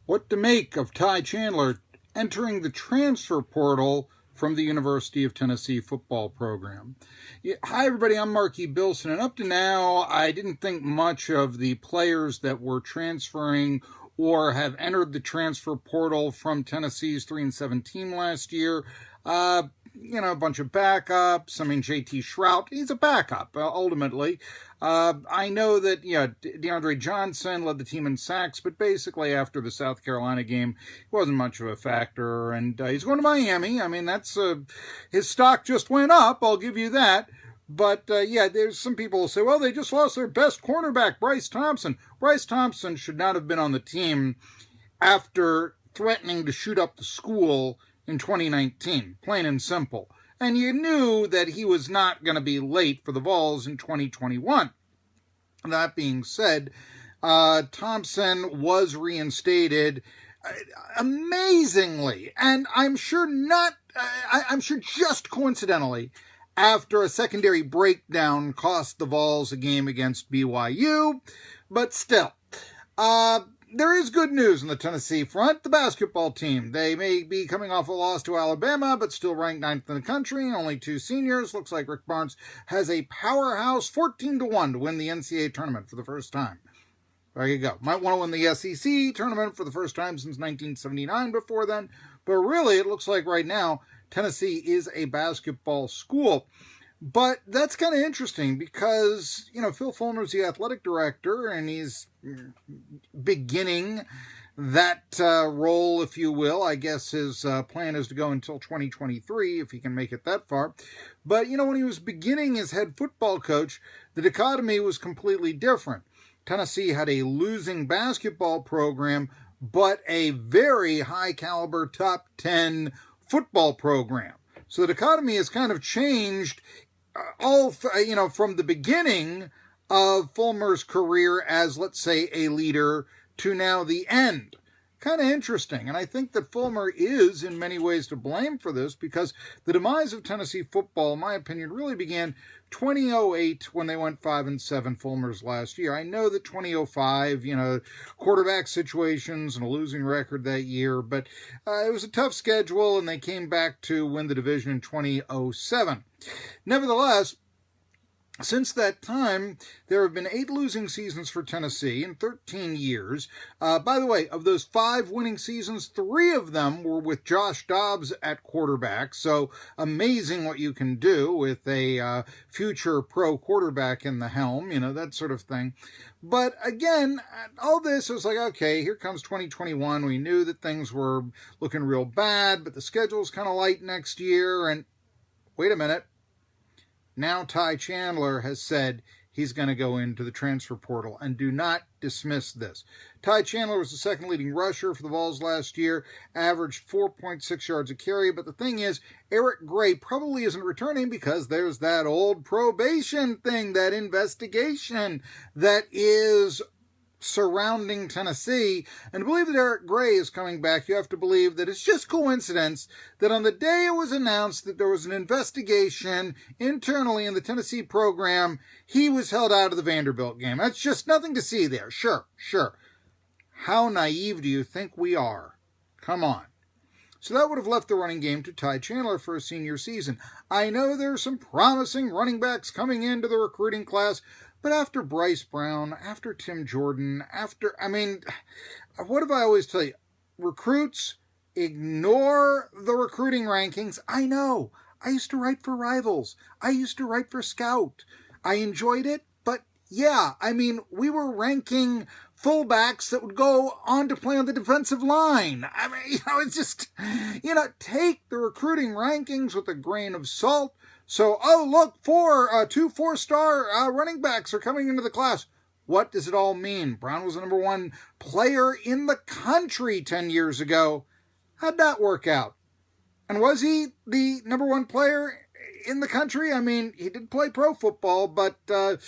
What to make of Ty Chandler entering the transfer portal from the University of Tennessee football program? Hi, everybody. I'm Marky Billson, and up to now, I didn't think much of the players that were transferring or have entered the transfer portal from Tennessee's 3-7 team last year. A bunch of backups. I mean, JT Shrout, he's a backup, ultimately. I know that, DeAndre Johnson led the team in sacks, but basically after the South Carolina game, he wasn't much of a factor, and he's going to Miami. I mean, that's his stock just went up, I'll give you that. But, there's some people who say, well, they just lost their best cornerback, Bryce Thompson. Bryce Thompson should not have been on the team after threatening to shoot up the school in 2019, plain and simple. And you knew that he was not going to be late for the Vols in 2021. That being said, Thompson was reinstated amazingly, and I'm sure just coincidentally, after a secondary breakdown cost the Vols a game against BYU, but still. There is good news on the Tennessee front. The basketball team, they may be coming off a loss to Alabama, but still ranked 9th in the country. Only 2 seniors. Looks like Rick Barnes has a powerhouse 14-1 to win the NCAA tournament for the first time. There you go. Might want to win the SEC tournament for the first time since 1979 before then. But really, it looks like right now, Tennessee is a basketball school. But that's kind of interesting because, Phil Fulmer's the athletic director, and he's beginning that role, if you will. I guess his plan is to go until 2023, if he can make it that far. But, when he was beginning as head football coach, the dichotomy was completely different. Tennessee had a losing basketball program, but a very high-caliber top 10 football program. So the dichotomy has kind of changed from the beginning of Fulmer's career as, let's say, a leader to now the end. Kind of interesting. And I think that Fulmer is in many ways to blame for this because the demise of Tennessee football, in my opinion, really began 2008 when they went 5-7, Fulmer's last year. I know that 2005, quarterback situations and a losing record that year, but it was a tough schedule and they came back to win the division in 2007. Nevertheless, since that time, there have been 8 losing seasons for Tennessee in 13 years. By the way, of those 5 winning seasons, 3 of them were with Josh Dobbs at quarterback. So amazing what you can do with a future pro quarterback in the helm, that sort of thing. But again, all this was like, okay, here comes 2021. We knew that things were looking real bad, but the schedule's kind of light next year. And wait a minute. Now Ty Chandler has said he's going to go into the transfer portal, and do not dismiss this. Ty Chandler was the second leading rusher for the Vols last year, averaged 4.6 yards a carry, but the thing is, Eric Gray probably isn't returning because there's that old probation thing, that investigation that is surrounding Tennessee. And to believe that Eric Gray is coming back, you have to believe that it's just coincidence that on the day it was announced that there was an investigation internally in the Tennessee program, he was held out of the Vanderbilt game. That's just nothing to see there. Sure. How naive do you think we are? Come on. So that would have left the running game to Ty Chandler for a senior season. I know there are some promising running backs coming into the recruiting class, but after Bryce Brown, after Tim Jordan, what do I always tell you? Recruits, ignore the recruiting rankings. I know. I used to write for Rivals. I used to write for Scout. I enjoyed it, but we were ranking fullbacks that would go on to play on the defensive line. It's just, take the recruiting rankings with a grain of salt. So, look, 2 4-star running backs are coming into the class. What does it all mean? Brown was the number 1 player in the country 10 years ago. How'd that work out? And was he the number 1 player in the country? He did play pro football, but, not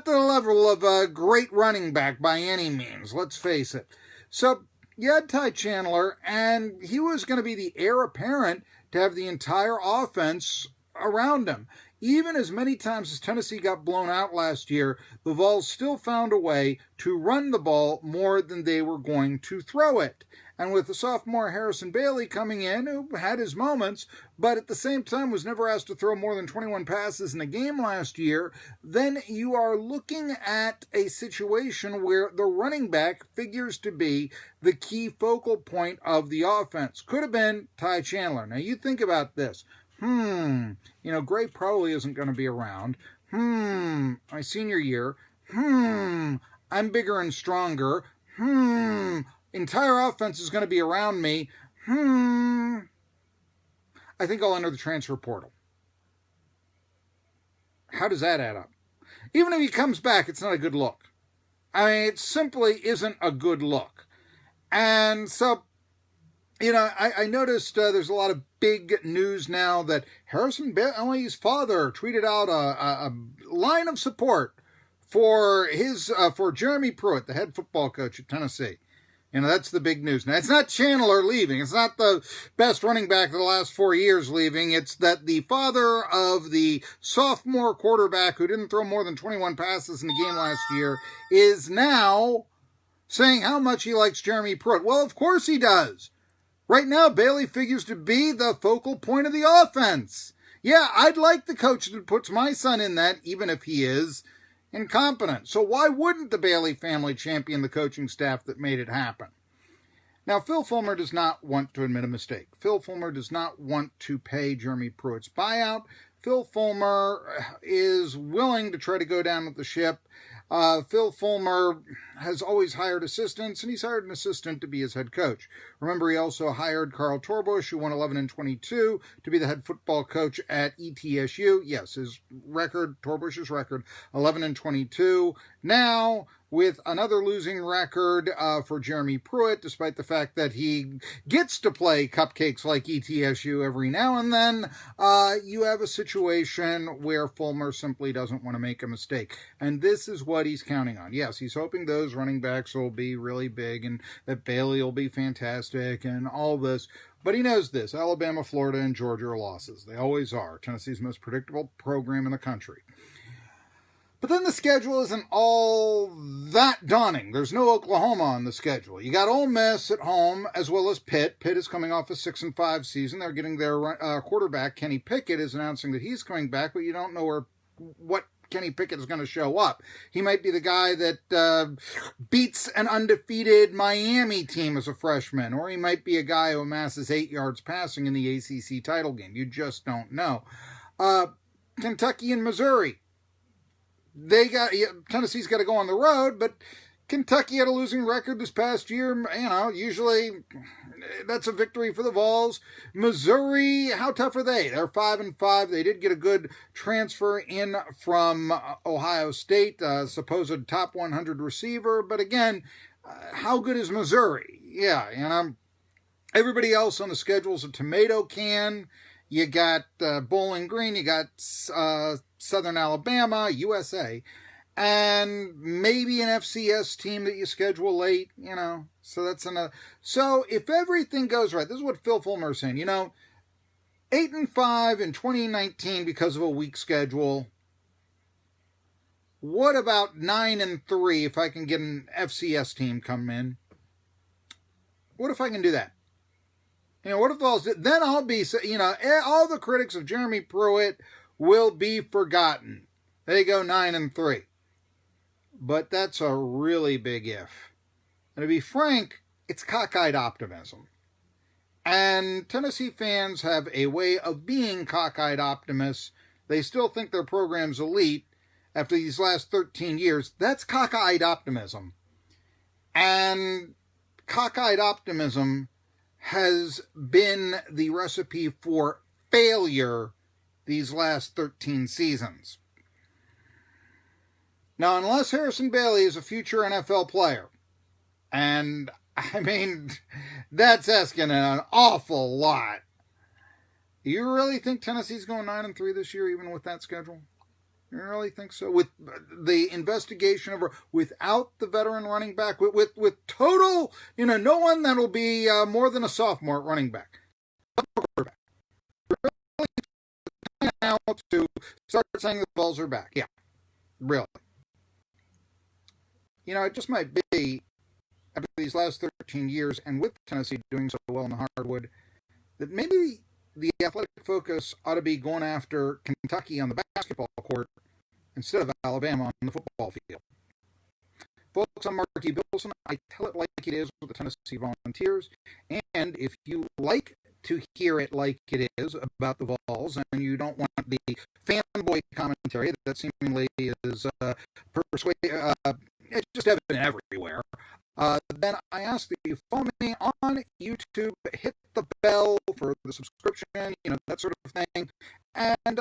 the level of a great running back by any means, let's face it. So, you had Ty Chandler, and he was going to be the heir apparent to have the entire offense around him. Even as many times as Tennessee got blown out last year, the Vols still found a way to run the ball more than they were going to throw it. And with the sophomore Harrison Bailey coming in, who had his moments, but at the same time was never asked to throw more than 21 passes in a game last year, then you are looking at a situation where the running back figures to be the key focal point of the offense. Could have been Ty Chandler. Now you think about this. Gray probably isn't going to be around. My senior year. I'm bigger and stronger. Entire offense is going to be around me. I think I'll enter the transfer portal. How does that add up? Even if he comes back, it's not a good look. I mean, it simply isn't a good look. And so, I noticed there's a lot of big news now that Harrison Bailey's father tweeted out a line of support for Jeremy Pruitt, the head football coach at Tennessee. That's the big news. Now, it's not Chandler leaving. It's not the best running back of the last 4 years leaving. It's that the father of the sophomore quarterback who didn't throw more than 21 passes in the game last year is now saying how much he likes Jeremy Pruitt. Well, of course he does. Right now, Bailey figures to be the focal point of the offense. Yeah, I'd like the coach that puts my son in that, even if he is incompetent. So why wouldn't the Bailey family champion the coaching staff that made it happen? Now, Phil Fulmer does not want to admit a mistake. Phil Fulmer does not want to pay Jeremy Pruitt's buyout. Phil Fulmer is willing to try to go down with the ship. Phil Fulmer has always hired assistants, and he's hired an assistant to be his head coach. Remember, he also hired Carl Torbush, who won 11-22, to be the head football coach at ETSU. Yes, his record, Torbush's record, 11-22. Now, with another losing record for Jeremy Pruitt, despite the fact that he gets to play cupcakes like ETSU every now and then, you have a situation where Fulmer simply doesn't want to make a mistake. And this is what he's counting on. Yes, he's hoping those running backs will be really big and that Bailey will be fantastic and all this. But he knows this. Alabama, Florida, and Georgia are losses. They always are. Tennessee's most predictable program in the country. But then the schedule isn't all that daunting. There's no Oklahoma on the schedule. You got Ole Miss at home, as well as Pitt. Pitt is coming off a 6-5 season. They're getting their quarterback, Kenny Pickett, is announcing that he's coming back, but you don't know what Kenny Pickett is going to show up. He might be the guy that beats an undefeated Miami team as a freshman, or he might be a guy who amasses 8 yards passing in the ACC title game. You just don't know. Kentucky and Missouri. Tennessee's got to go on the road, but Kentucky had a losing record this past year. Usually that's a victory for the Vols. Missouri, how tough are they? They're 5-5. They did get a good transfer in from Ohio State, supposed top 100 receiver. But again, how good is Missouri? Yeah, everybody else on the schedule is a tomato can. You got Bowling Green, you got Southern Alabama, USA, and maybe an FCS team that you schedule late, So that's another. So if everything goes right, this is what Phil Fulmer is saying, 8-5 in 2019 because of a weak schedule. What about 9-3 if I can get an FCS team come in? What if I can do that? What if Vols? Then I'll be, all the critics of Jeremy Pruitt will be forgotten. They go 9-3. But that's a really big if. And to be frank, it's cockeyed optimism. And Tennessee fans have a way of being cockeyed optimists. They still think their program's elite after these last 13 years. That's cockeyed optimism. And cockeyed optimism has been the recipe for failure these last 13 seasons. Now, unless Harrison Bailey is a future NFL player, and that's asking an awful lot. You really think Tennessee's going 9-3 this year, even with that schedule? You really think so? With the investigation without the veteran running back, with total, no one that'll be more than a sophomore running back. now to start saying the Vols are back. Yeah, really. You know, it just might be, after these last 13 years, and with Tennessee doing so well in the hardwood, that maybe the athletic focus ought to be going after Kentucky on the basketball court instead of Alabama on the football field. Folks, I'm Marky Billson. I tell it like it is with the Tennessee Volunteers. And if you like to hear it like it is about the Vols, and you don't want the fanboy commentary that seemingly is it's just evident everywhere, then I ask that you follow me on YouTube, hit the bell for the subscription, that sort of thing, and